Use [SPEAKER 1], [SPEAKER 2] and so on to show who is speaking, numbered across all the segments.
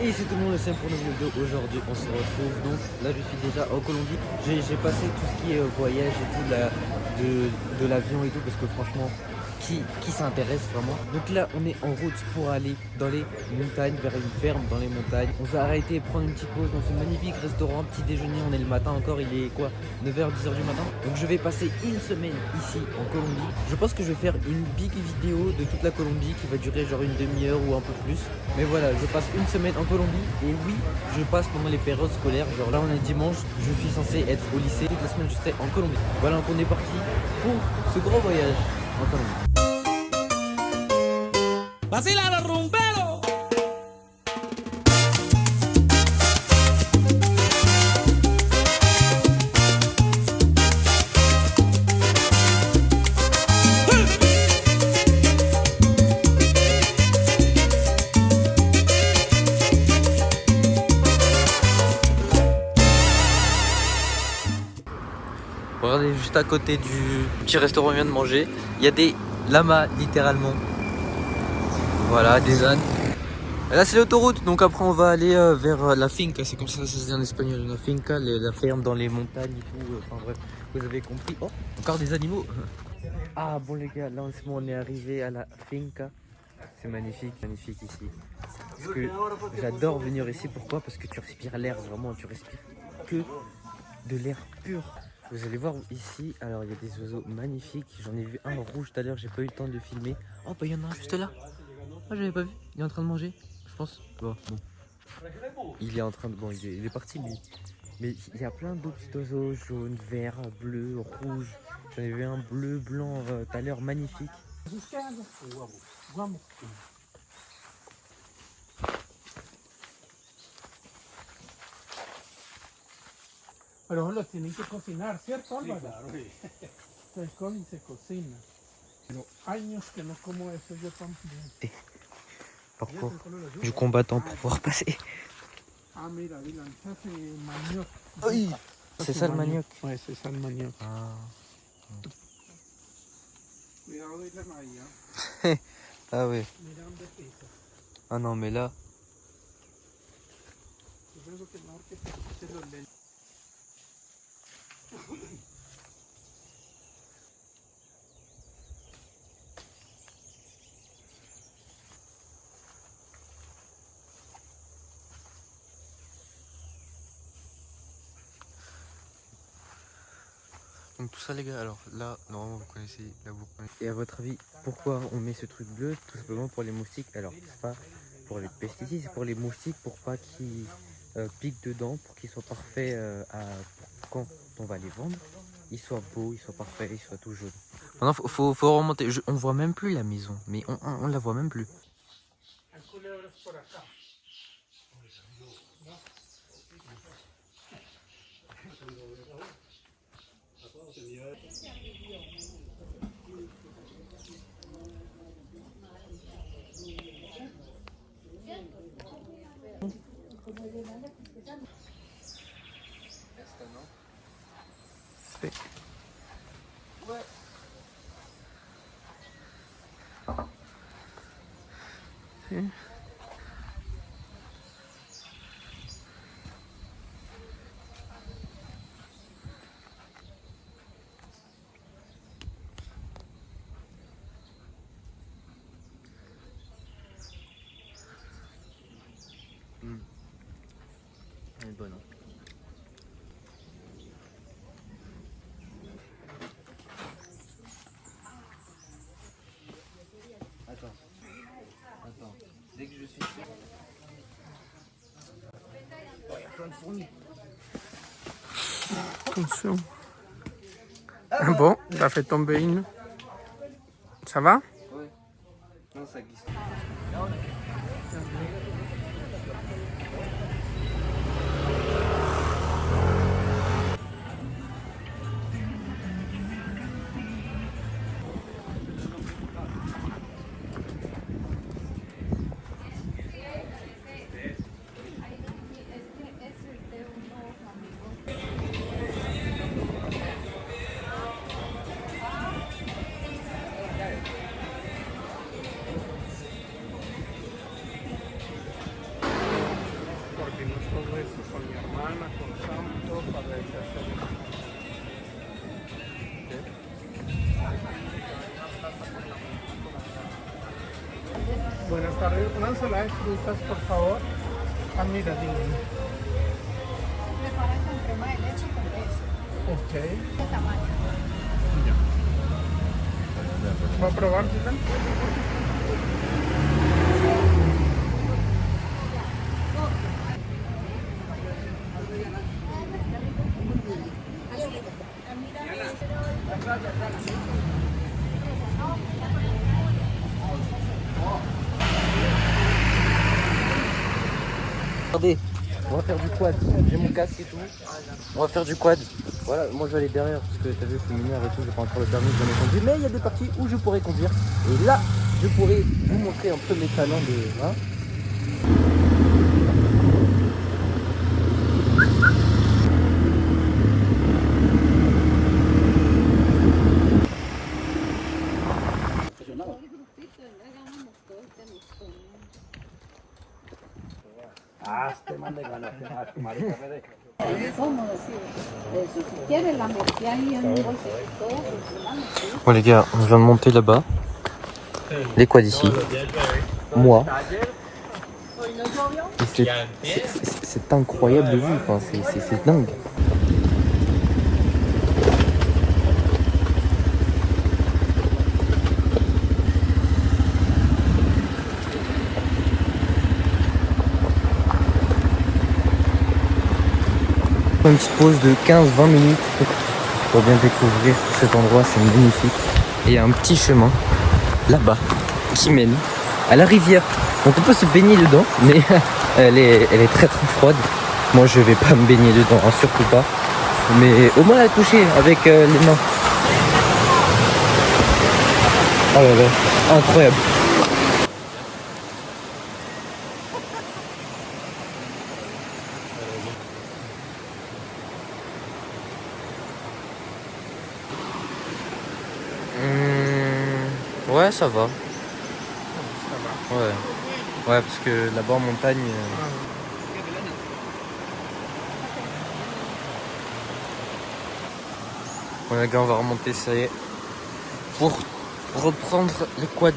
[SPEAKER 1] Et c'est tout le monde, c'est pour une nouvelle vidéo. Aujourd'hui on se retrouve, donc là je suis déjà en Colombie. J'ai passé tout ce qui est voyage et tout de l'avion et tout, parce que franchement qui s'intéresse vraiment. Donc là on est en route pour aller dans les montagnes, vers une ferme dans les montagnes. On s'est arrêté prendre une petite pause dans ce magnifique restaurant, petit déjeuner. On est le matin encore, il est quoi, 9h, 10h du matin. Donc je vais passer une semaine ici en Colombie. Je pense que je vais faire une big vidéo de toute la Colombie qui va durer genre une demi-heure ou un peu plus. Mais voilà, je passe une semaine en Colombie et oui, je passe pendant les périodes scolaires. Genre là on est dimanche, je suis censé être au lycée. Toute la semaine je serai en Colombie. Voilà, donc on est parti pour ce gros voyage en Colombie.
[SPEAKER 2] ¡Vacila los rumberos!
[SPEAKER 1] Regardez, juste à côté du petit restaurant où on vient de manger, il y a des lamas littéralement. Voilà, des ânes. Et là c'est l'autoroute, donc après on va aller vers la finca, c'est comme ça se dit en espagnol, la finca, la ferme dans les montagnes et tout, enfin bref, vous avez compris. Oh, encore des animaux. Ah bon les gars, là c'est bon, on est arrivé à la finca. C'est magnifique, magnifique ici. Parce que j'adore venir ici, pourquoi? Parce que tu respires l'air, vraiment, tu respires que de l'air pur. Vous allez voir ici, alors il y a des oiseaux magnifiques, j'en ai vu un rouge tout à l'heure, j'ai pas eu le temps de le filmer. Oh bah il y en a un juste là. Ah, j'avais pas vu, il est en train de manger, je pense. Bon. Il est en train de... Bon, il est parti lui. Mais il y a plein d'autres petits oiseaux, jaunes, verts, bleus, rouges. J'en ai vu un bleu, blanc tout à l'heure, magnifique.
[SPEAKER 3] Pero lo tienen que cocinar, ¿cierto, Álvaro? Sí, claro, sí. Se come y se cocina. Pero años que no como eso yo también.
[SPEAKER 1] Parcours du combattant pour pouvoir passer.
[SPEAKER 3] Ah, mira, Dylan, ça c'est manioc.
[SPEAKER 1] Oui, c'est ça le manioc.
[SPEAKER 3] Ouais, c'est ça le manioc.
[SPEAKER 1] Ah,
[SPEAKER 3] Cuidado, Dylan, ahí, hein.
[SPEAKER 1] ah ouais.
[SPEAKER 3] Mira dónde pisas.
[SPEAKER 1] Ah non, mais là...
[SPEAKER 3] Yo pienso que es mejor que te quites los lentes.
[SPEAKER 1] Donc tout ça les gars, alors là, normalement vous connaissez, là vous connaissez. Et à votre avis, pourquoi on met ce truc bleu? Tout simplement pour les moustiques. Alors c'est pas pour les pesticides, c'est pour les moustiques, pour pas qu'ils piquent dedans, pour qu'ils soient parfaits pour quand on va les vendre, ils soient beaux, ils soient parfaits, ils soient tout jaunes. Maintenant faut remonter, on voit même plus la maison, mais on la voit même plus. Elle est bonne. Attends, dès que je suis sûr. Oh, il y a plein de fourmis.
[SPEAKER 3] Attention. Ah bon, t'as fait tomber une. Ça va?
[SPEAKER 1] Ouais. Non, ça glisse.
[SPEAKER 3] Buenas tardes, una ensalada de frutas, por favor. Ah, mira, dime.
[SPEAKER 4] Prepara con crema de leche y con queso.
[SPEAKER 3] Ok.
[SPEAKER 4] ¿Qué tamaño?
[SPEAKER 3] ¿Va a probar, Dylan?
[SPEAKER 1] Regardez, on va faire du quad. J'ai mon casque et tout. On va faire du quad. Voilà, moi je vais aller derrière parce que t'as vu, je suis mineur et tout, j'ai pas encore le permis de jamais conduire. Mais il y a des parties où je pourrais conduire. Et là, je pourrais vous montrer un peu mes talents de. Hein.
[SPEAKER 4] Si quieres la metí ahí en un bolsito.
[SPEAKER 1] Bon les gars, on vient de monter là-bas. Les quads ici. Moi. Et c'est incroyable de vue, enfin, c'est dingue. Une petite pause de 15-20 minutes pour bien découvrir tout cet endroit, c'est magnifique. Et il y a un petit chemin là-bas qui mène à la rivière. Donc on peut se baigner dedans, mais elle est très très froide. Moi je vais pas me baigner dedans, hein, surtout pas. Mais au moins la toucher avec les mains. Oh là là, incroyable. Ouais, ça va. Ouais. Ouais, parce que là-bas en montagne. Bon, les gars, on va remonter, ça y est. Pour reprendre les quads.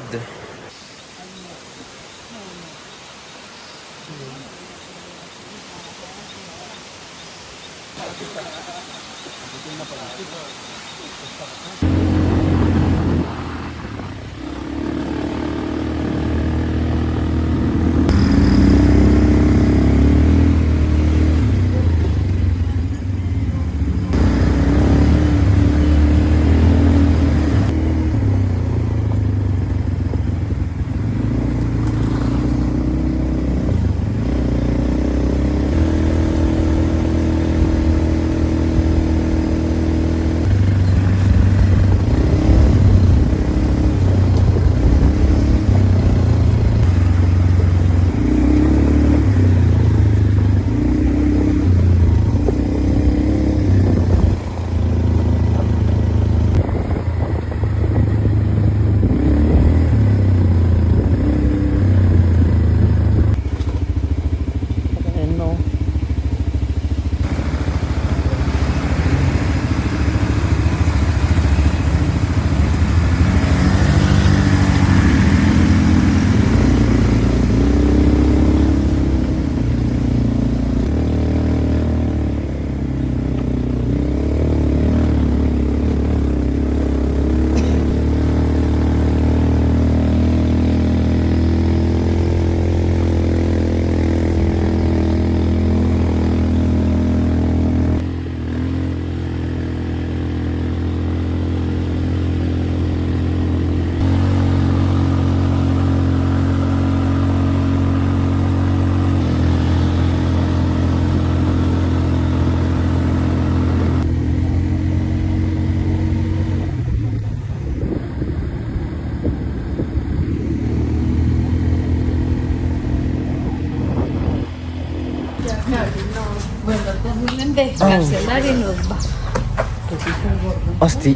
[SPEAKER 1] Oh, c'était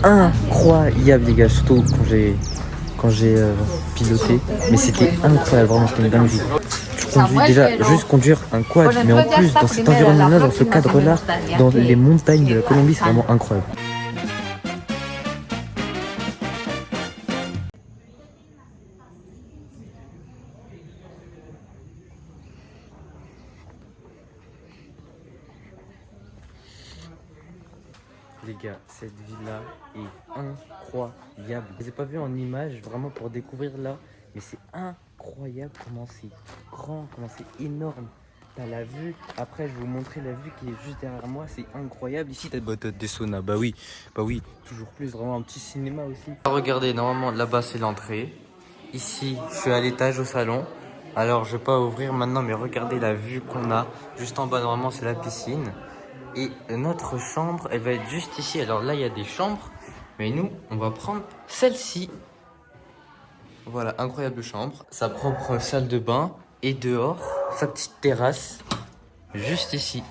[SPEAKER 1] incroyable les gars, surtout quand j'ai piloté, mais c'était incroyable, vraiment c'était une dinguerie. Du conduit déjà, juste conduire un quad, mais en plus dans cet environnement-là, dans ce cadre-là, dans les montagnes de la Colombie, c'est vraiment incroyable. Les gars, cette ville-là est incroyable. Je ne les ai pas vus en image vraiment pour découvrir là, mais c'est incroyable comment c'est grand, comment c'est énorme. T'as la vue, après je vais vous montrer la vue qui est juste derrière moi, c'est incroyable. Ici t'as des saunas, bah oui, toujours plus, vraiment un petit cinéma aussi. Regardez, normalement là-bas c'est l'entrée. Ici, je suis à l'étage au salon. Alors je vais pas ouvrir maintenant, mais regardez la vue qu'on a. Juste en bas, normalement c'est la piscine. Et notre chambre, elle va être juste ici. Alors là, il y a des chambres, mais nous, on va prendre celle-ci. Voilà, incroyable chambre. Sa propre salle de bain. Et dehors, sa petite terrasse, juste ici.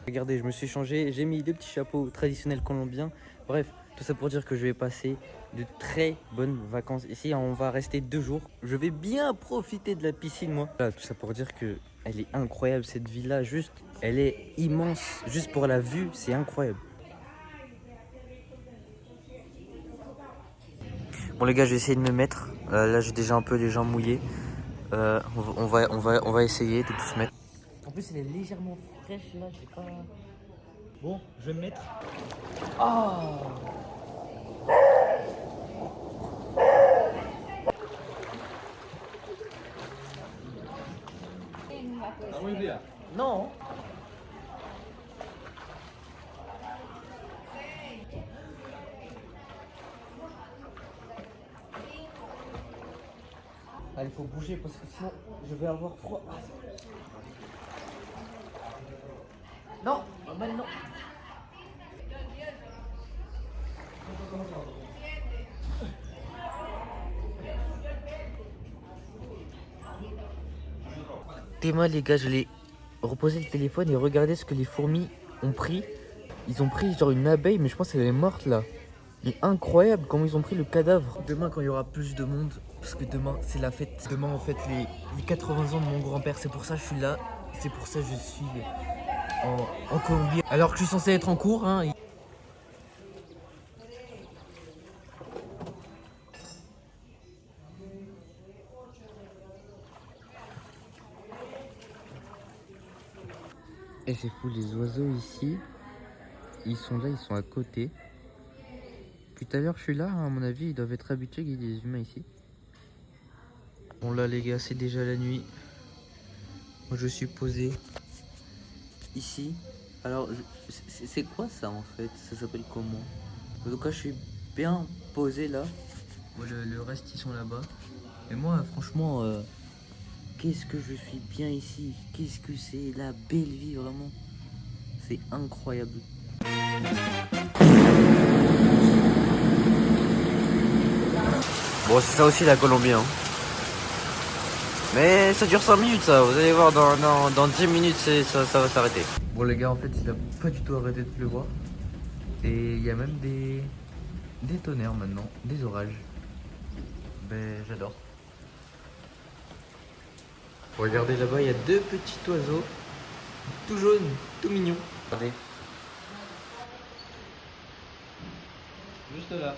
[SPEAKER 1] Regardez, je me suis changé. J'ai mis des petits chapeaux traditionnels colombiens. Bref, tout ça pour dire que je vais passer de très bonnes vacances ici. On va rester 2 jours. Je vais bien profiter de la piscine, moi. Voilà, tout ça pour dire que elle est incroyable, cette villa. Juste, elle est immense. Juste pour la vue, c'est incroyable. Bon les gars, j'ai essayé de me mettre. Là, j'ai déjà un peu les jambes mouillées. On va essayer de tout se mettre. En plus, elle est légèrement fraîche là. Je sais pas. Bon, je vais me mettre. Oh! Non. Ah, il faut bouger parce que sinon je vais avoir froid. Non, maintenant. Théma les gars, je l'ai reposé le téléphone et regardez ce que les fourmis ont pris. Ils ont pris genre une abeille, mais je pense qu'elle est morte là. Mais incroyable comment ils ont pris le cadavre. Demain quand il y aura plus de monde, parce que demain c'est la fête. Demain on fête les 80 ans de mon grand-père, c'est pour ça que je suis là. C'est pour ça que je suis en Colombie. Alors que je suis censé être en cours. Hein. Et c'est fou, les oiseaux ici, ils sont là, ils sont à côté. Puis tout à l'heure je suis là, à mon avis, ils doivent être habitués qu'il y ait des humains ici. Bon là les gars, c'est déjà la nuit. Moi je suis posé ici. Alors c'est quoi ça en fait? Ça s'appelle comment? En tout cas je suis bien posé là. Bon, le reste ils sont là-bas. Et moi franchement, qu'est-ce que je suis bien ici. Qu'est-ce que c'est la belle vie vraiment. C'est incroyable. Bon c'est ça aussi la Colombie hein. Mais ça dure 5 minutes ça, vous allez voir dans 10 minutes ça va s'arrêter. Bon les gars en fait il a pas du tout arrêté de pleuvoir. Et il y a même des tonnerres maintenant, des orages. Ben j'adore. Regardez là-bas il y a 2 petits oiseaux, tout jaunes, tout mignons. Regardez. Juste là.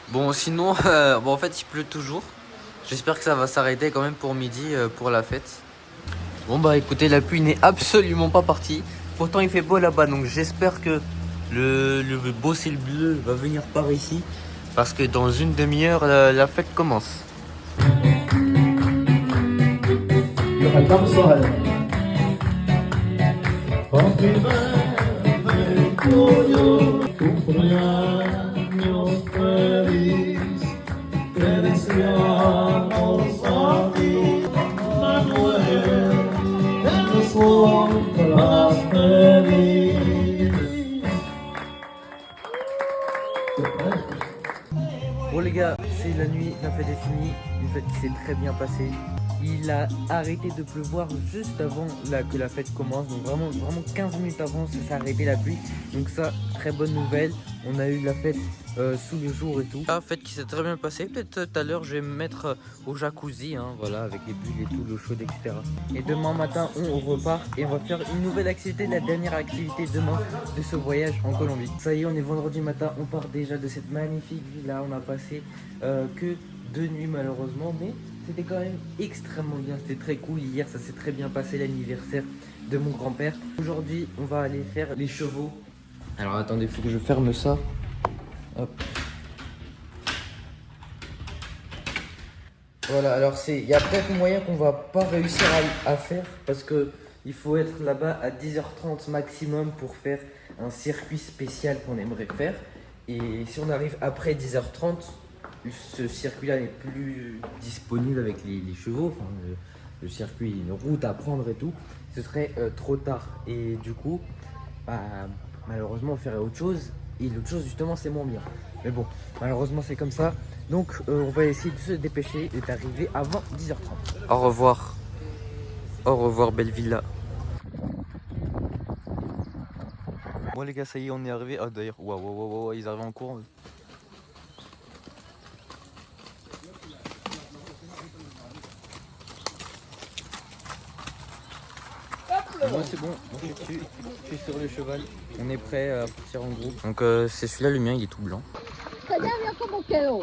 [SPEAKER 1] Bon sinon, bon en fait il pleut toujours. J'espère que ça va s'arrêter quand même pour midi, pour la fête. Bon bah écoutez, la pluie n'est absolument pas partie. Pourtant il fait beau là-bas, donc j'espère que le beau ciel bleu va venir par ici. Parce que dans une demi-heure, la fête commence. Bon les gars, c'est la nuit, la fête est finie, une fête qui s'est très bien passée. Il a arrêté de pleuvoir juste avant que la fête commence. Donc vraiment 15 minutes avant, ça s'est arrêté la pluie. Donc ça, très bonne nouvelle. On a eu la fête sous le jour et tout. La fête qui s'est très bien passée. Peut-être tout à l'heure, je vais me mettre au jacuzzi, hein, voilà, avec les bulles et tout, l'eau chaude, etc. Et demain matin, on repart et on va faire une nouvelle activité, la dernière activité demain de ce voyage en Colombie. Ça y est, on est vendredi matin, on part déjà de cette magnifique villa. On a passé que 2 nuits malheureusement, mais c'était quand même extrêmement bien, c'était très cool. Hier, ça s'est très bien passé, l'anniversaire de mon grand-père. Aujourd'hui, on va aller faire les chevaux. Alors attendez, il faut que je ferme ça. Hop. Voilà, alors il y a peut-être moyen qu'on va pas réussir à faire parce que il faut être là-bas à 10h30 maximum pour faire un circuit spécial qu'on aimerait faire. Et si on arrive après 10h30, ce circuit-là n'est plus disponible avec les chevaux. Enfin, le circuit, une route à prendre et tout, ce serait trop tard. Et du coup, bah, malheureusement, on ferait autre chose. Et l'autre chose, justement, c'est moins bien. Mais bon, malheureusement, c'est comme ça. Donc, on va essayer de se dépêcher et d'arriver avant 10h30. Au revoir. Au revoir, belle villa. Bon, les gars, ça y est, on est arrivé. Ah, d'ailleurs, waouh, ils arrivent en cours. Moi c'est bon, je suis sur le cheval, on est prêt à partir en groupe. Donc c'est celui-là, le mien, il est tout blanc.
[SPEAKER 4] Ya vio cómo quedó.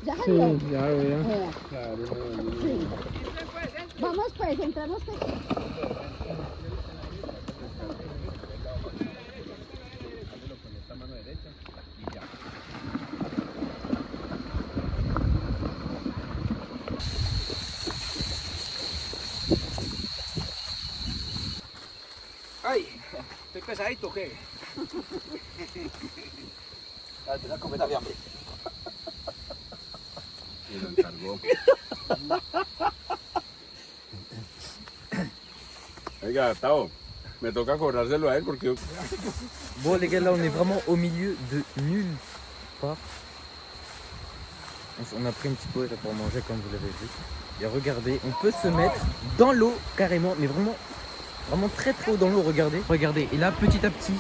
[SPEAKER 4] Ya
[SPEAKER 3] Sí,
[SPEAKER 4] salió.
[SPEAKER 3] ya veo.
[SPEAKER 4] Sí. Vamos pues, entramos pues.
[SPEAKER 2] Ay, estoy pesadito, ¿qué? Ah, te das cometa de hambre. Y lo encargó.
[SPEAKER 5] Oiga, Tao, me toca cobrárselo a él porque...
[SPEAKER 1] Bon les gars, là on est vraiment au milieu de nulle part. On a pris une petite pause pour manger comme vous l'avez vu. Et regardez, on peut se mettre dans l'eau carrément, mais vraiment très haut dans l'eau, regardez. Regardez, et là petit à petit,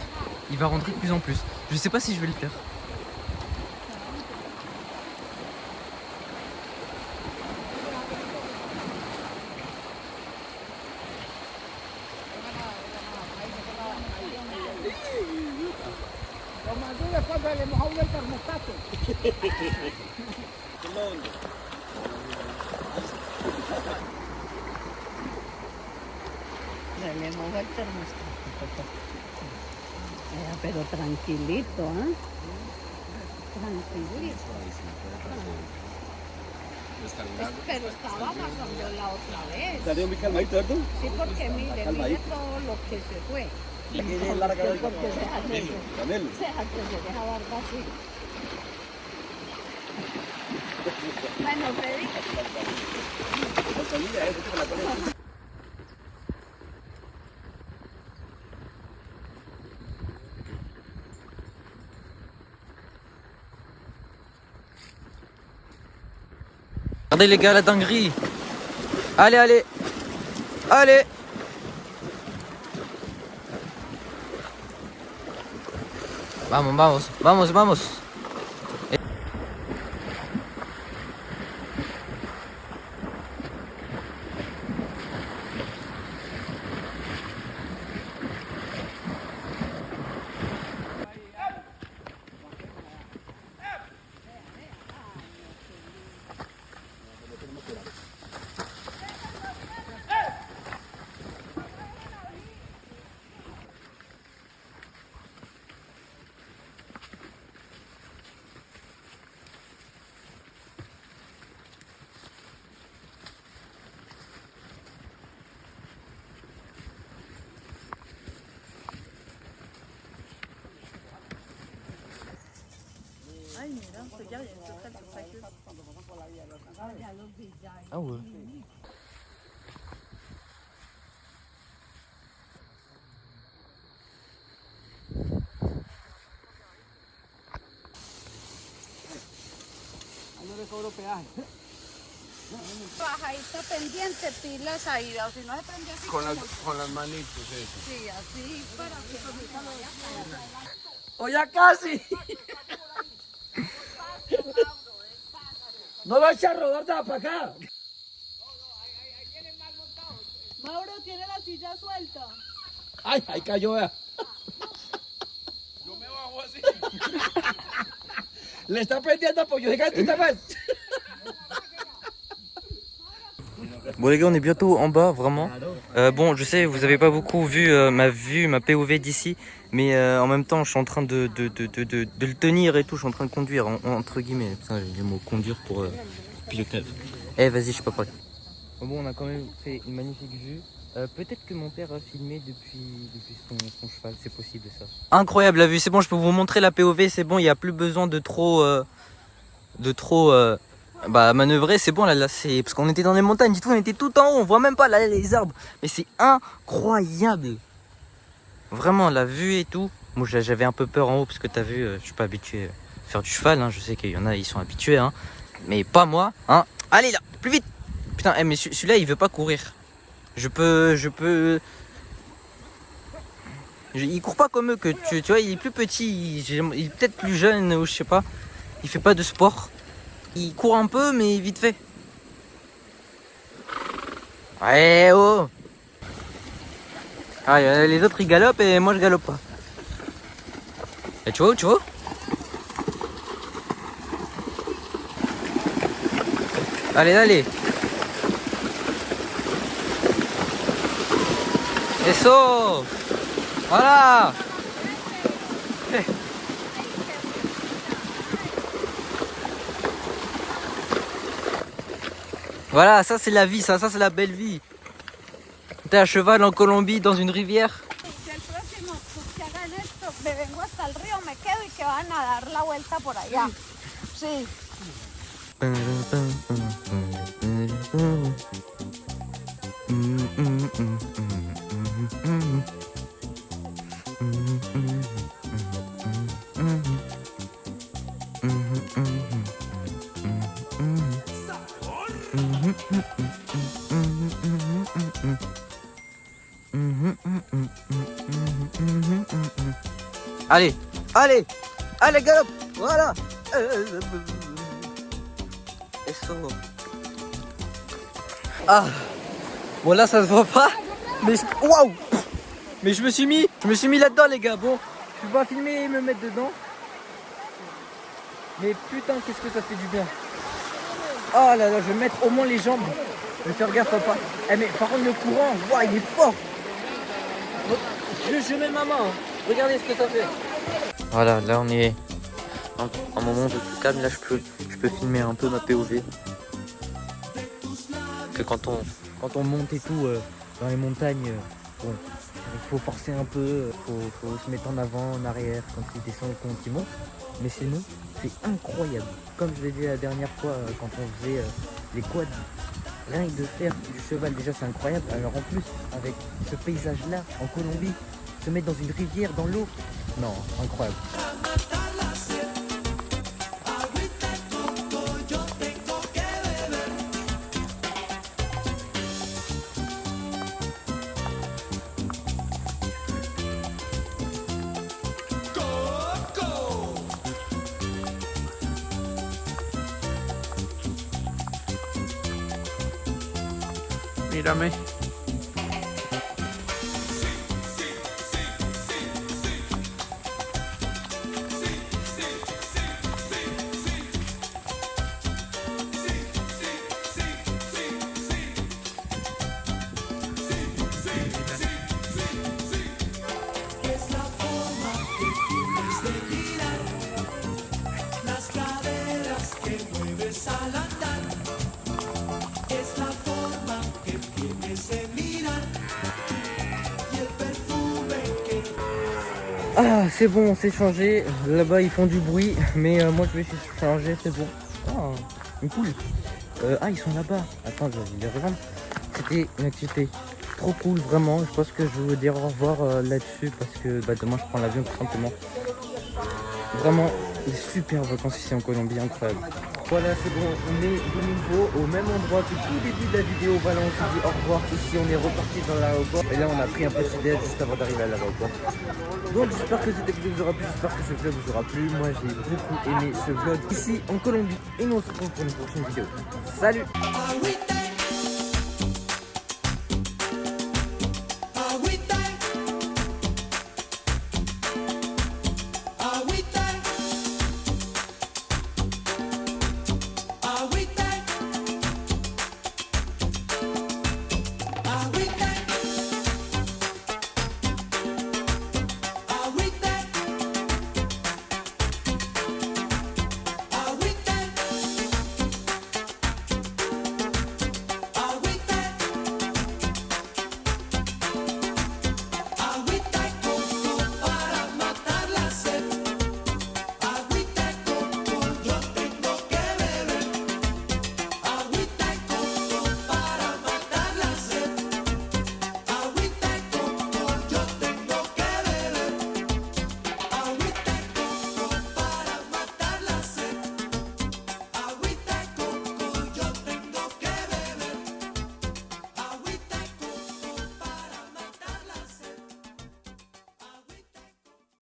[SPEAKER 1] il va rentrer de plus en plus. Je sais pas si je vais le faire.
[SPEAKER 2] Lo mandé después de le mojó el termostato.
[SPEAKER 4] Se le mojó el termostato. Pero tranquilito, ¿eh? Tranquilito. Pero estaba pasando la otra vez.
[SPEAKER 2] ¿Salió mi calmadito, ¿verdad?
[SPEAKER 4] Sí, porque mire todo lo que se fue.
[SPEAKER 2] Tiene larga cabeza.
[SPEAKER 4] Porque se hace
[SPEAKER 2] Canelo.
[SPEAKER 4] se deja barba así. Bueno, Freddy.
[SPEAKER 1] Regardez les gars, la dinguerie. Allez. Vamos. Ah ouais.
[SPEAKER 2] No le cobro peaje.
[SPEAKER 4] Bajadita pendiente, pilas ahí, o si no se prende así.
[SPEAKER 5] Con las manitos, eso.
[SPEAKER 4] Sí, así, para que no vaya a caer.
[SPEAKER 2] ¡O ya casi! ¡No lo echa a rodar de para acá!
[SPEAKER 4] Mauro tiene la silla suelta.
[SPEAKER 2] ¡Ay, ahí cayó, vea!
[SPEAKER 5] Yo me bajo así.
[SPEAKER 2] Le está prendiendo apoyo gigante también.
[SPEAKER 1] Bon les gars, on est bientôt en bas, vraiment. Bon, je sais, vous avez pas beaucoup vu ma POV d'ici, mais en même temps, je suis en train de le tenir et tout. Je suis en train de conduire, entre guillemets. Putain, j'ai le mot conduire pour piloter. Eh, vas-y, je suis pas prêt. Bon, on a quand même fait une magnifique vue. Peut-être que mon père a filmé depuis son cheval, c'est possible ça. Incroyable la vue, c'est bon, je peux vous montrer la POV, c'est bon, il n'y a plus besoin de trop manœuvrer, c'est bon là c'est parce qu'on était dans les montagnes, du tout, on était tout en haut, on voit même pas là les arbres, mais c'est incroyable. Vraiment la vue et tout. Moi j'avais un peu peur en haut parce que t'as vu, je suis pas habitué à faire du cheval, hein. Je sais qu'il y en a, ils sont habitués, hein. Mais pas moi, hein. Allez là, plus vite. Putain, mais celui-là il veut pas courir. Il court pas comme eux, que tu vois, il est plus petit, il est peut-être plus jeune ou je sais pas. Il fait pas de sport. Il court un peu mais vite fait. Ouais oh. Ah, les autres ils galopent et moi je galope pas. Et tu vois. Allez. Eso. Voilà. Voilà, ça c'est la vie, ça c'est la belle vie. T'es à cheval en Colombie dans une rivière.
[SPEAKER 4] Si el próximo pues, que hagan esto, me vengo hasta el río, me quedo y que van a dar la vuelta por allá. Sí.
[SPEAKER 1] Allez, galope, voilà. Eso. Ah, bon là ça se voit pas, mais waouh, mais je me suis mis là-dedans les gars. Bon, je peux pas filmer et me mettre dedans, mais putain qu'est-ce que ça fait du bien. Oh là là, je vais mettre au moins les jambes. Je vais faire gaffe papa. Eh mais par contre le courant, waouh, il est fort. Je mets ma main, hein. Regardez ce que ça fait. Voilà, là on est un moment de plus calme. Là je peux filmer un peu ma POV. Que quand on monte et tout dans les montagnes, bon, il faut forcer un peu, faut se mettre en avant, en arrière quand il descend et quand il monte. Mais sinon, c'est incroyable. Comme je l'ai dit la dernière fois quand on faisait les quads, rien que de faire du cheval déjà c'est incroyable. Alors en plus avec ce paysage là en Colombie, se mettre dans une rivière, dans l'eau, non, incroyable.
[SPEAKER 3] Mírame.
[SPEAKER 1] Ah c'est bon, on s'est changé. Là-bas ils font du bruit, mais moi je vais essayer de changer, c'est bon. Ah, une poule. Ils sont là-bas. Attends, je vais les rejoindre. C'était une activité trop cool, vraiment. Je pense que je vais vous dire au revoir là-dessus parce que demain je prends l'avion tout simplement. Vraiment, des super vacances ici en Colombie, incroyable. Voilà, c'est bon, on est de nouveau au même endroit que tout début de la vidéo. Voilà, on se dit au revoir. Ici, on est reparti dans l'aéroport. Et là, on a pris un petit déj juste avant d'arriver à l'aéroport. Donc, j'espère que cette vidéo vous aura plu. J'espère que ce vlog vous aura plu. Moi, j'ai beaucoup aimé ce vlog ici en Colombie. Et nous, on se retrouve pour une prochaine vidéo. Salut!